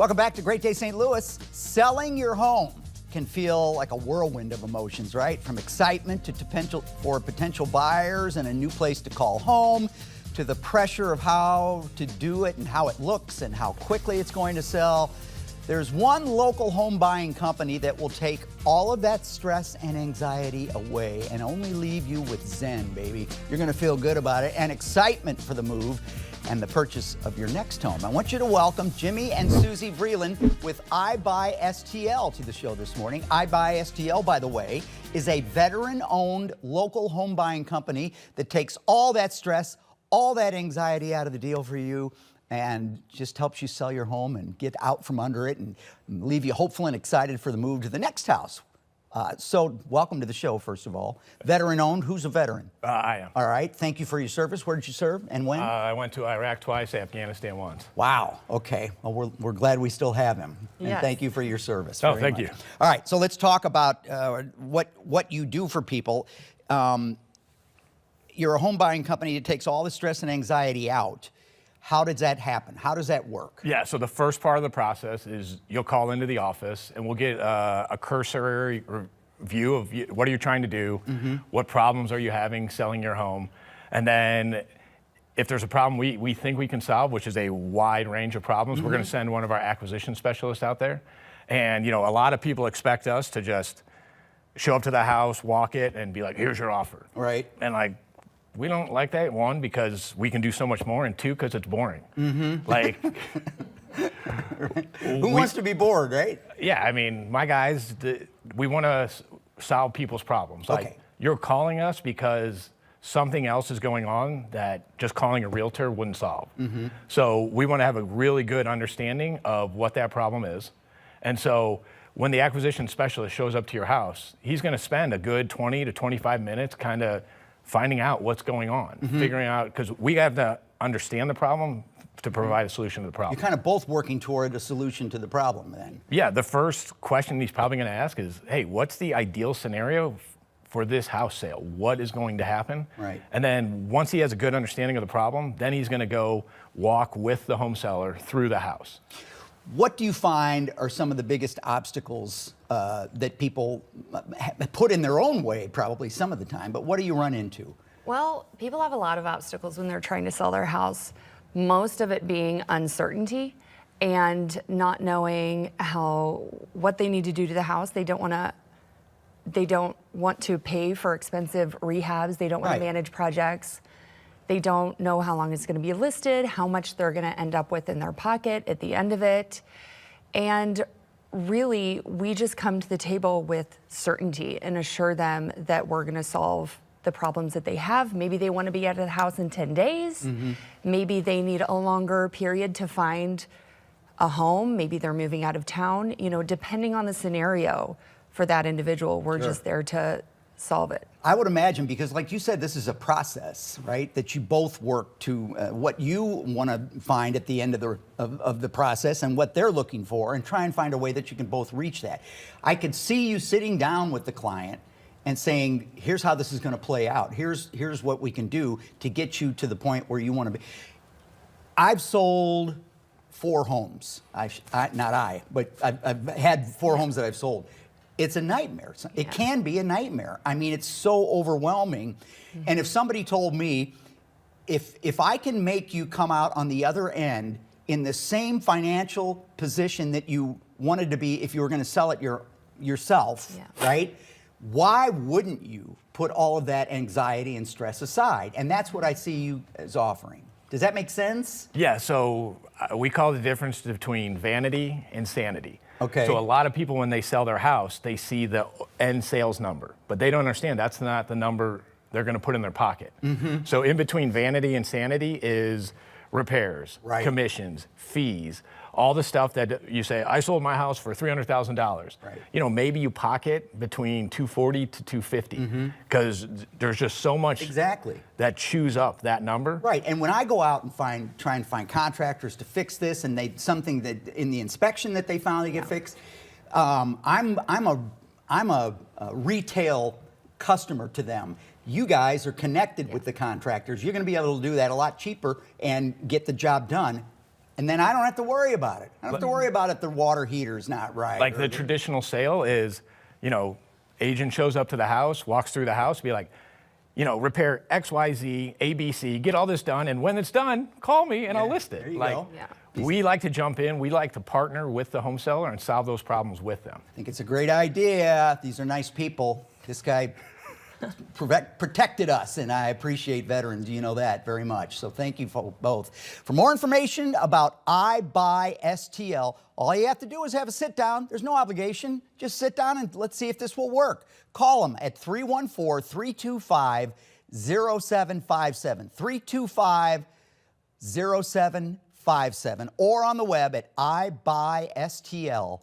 Welcome back to Great Day St. Louis. Selling your home can feel like a whirlwind of emotions, right? From excitement to potential buyers and a new place to call home, to the pressure of how to do it and how it looks and how quickly it's going to sell. There's one local home buying company that will take all of that stress and anxiety away and only leave you with zen, baby. You're going to feel good about it and excitement for the move and the purchase of your next home. I want you to welcome Jimmy and Susie Vreeland with Buy STL to the show this morning. Buy STL, by the way, is a veteran-owned local home buying company that takes all that stress, all that anxiety out of the deal for you and just helps you sell your home and get out from under it and leave you hopeful and excited for the move to the next house. So welcome to the show, first of all. Veteran-owned. Who's a veteran? I am. All right. Thank you for your service. Where did you serve and when? I went to Iraq twice, Afghanistan once. Wow. Okay. Well, we're glad we still have him. Yes. And thank you for your service. Oh, very thank much. you. All right. So let's talk about what you do for people. You're a home buying company that takes all the stress and anxiety out. How does that happen? How does that work? Yeah, so the first part of the process is you'll call into the office and we'll get a cursory view of what are you trying to do, what problems are you having selling your home, and then if there's a problem we think we can solve, which is a wide range of problems, we're going to send one of our acquisition specialists out there. And a lot of people expect us to just show up to the house, walk it, and be like, here's your offer. Right. And we don't like that, one, because we can do so much more, and two, because it's boring. Right. Who wants to be bored, right? Yeah, I mean, my guys, we want to solve people's problems. Okay. You're calling us because something else is going on that just calling a realtor wouldn't solve. So we want to have a really good understanding of what that problem is. And so when the acquisition specialist shows up to your house, he's going to spend a good 20 to 25 minutes kind of finding out what's going on, figuring out, because we have to understand the problem to provide a solution to the problem. You're kind of both working toward a solution to the problem then. Yeah, the first question he's probably going to ask is, hey, what's the ideal scenario for this house sale? What is going to happen? Right. And then once he has a good understanding of the problem, then he's going to go walk with the home seller through the house. What do you find are some of the biggest obstacles that people put in their own way, probably some of the time, but what do you run into? Well, people have a lot of obstacles when they're trying to sell their house, most of it being uncertainty and not knowing what they need to do to the house. They don't want to pay for expensive rehabs. They don't want to manage projects. They don't know how long it's going to be listed, how much they're going to end up with in their pocket at the end of it. And really, we just come to the table with certainty and assure them that we're going to solve the problems that they have. Maybe they want to be out of the house in 10 days. Maybe they need a longer period to find a home. Maybe they're moving out of town. Depending on the scenario for that individual, we're just there to solve it. I would imagine, because like you said, this is a process, right? That you both work to what you want to find at the end of the process and what they're looking for, and try and find a way that you can both reach that. I could see you sitting down with the client and saying, here's how this is going to play out. Here's what we can do to get you to the point where you want to be. I've sold 4 homes. I've had 4 homes that I've sold. It's a nightmare. It can be a nightmare. I mean, it's so overwhelming. And if somebody told me, if I can make you come out on the other end in the same financial position that you wanted to be if you were going to sell it yourself, right? Why wouldn't you put all of that anxiety and stress aside? And that's what I see you as offering. Does that make sense? Yeah, so we call the difference between vanity and sanity. Okay. So a lot of people, when they sell their house, they see the end sales number, but they don't understand that's not the number they're going to put in their pocket. So in between vanity and sanity is repairs, commissions, fees, all the stuff that you say, I sold my house for $300,000. Right. Maybe you pocket between $240 to $250 because there's just so much that chews up that number. Right. And when I go out and try and find contractors to fix this, and something that in the inspection that they finally get fixed, I'm a retail customer to them. You guys are connected with the contractors. You're going to be able to do that a lot cheaper and get the job done. And then I don't have to worry about it. I don't have to worry about if the water heater's not right. Like the traditional sale is, agent shows up to the house, walks through the house, be like, repair X, Y, Z, A, B, C, get all this done, and when it's done, call me and I'll list it. There you go. We like to jump in, we like to partner with the home seller and solve those problems with them. I think it's a great idea. These are nice people. This guy protected us, and I appreciate veterans. You know that very much. So thank you for both. For more information about Buy STL, all you have to do is have a sit down. There's no obligation. Just sit down and let's see if this will work. Call them at 314-325-0757. 325-0757, or on the web at ibuystl.com.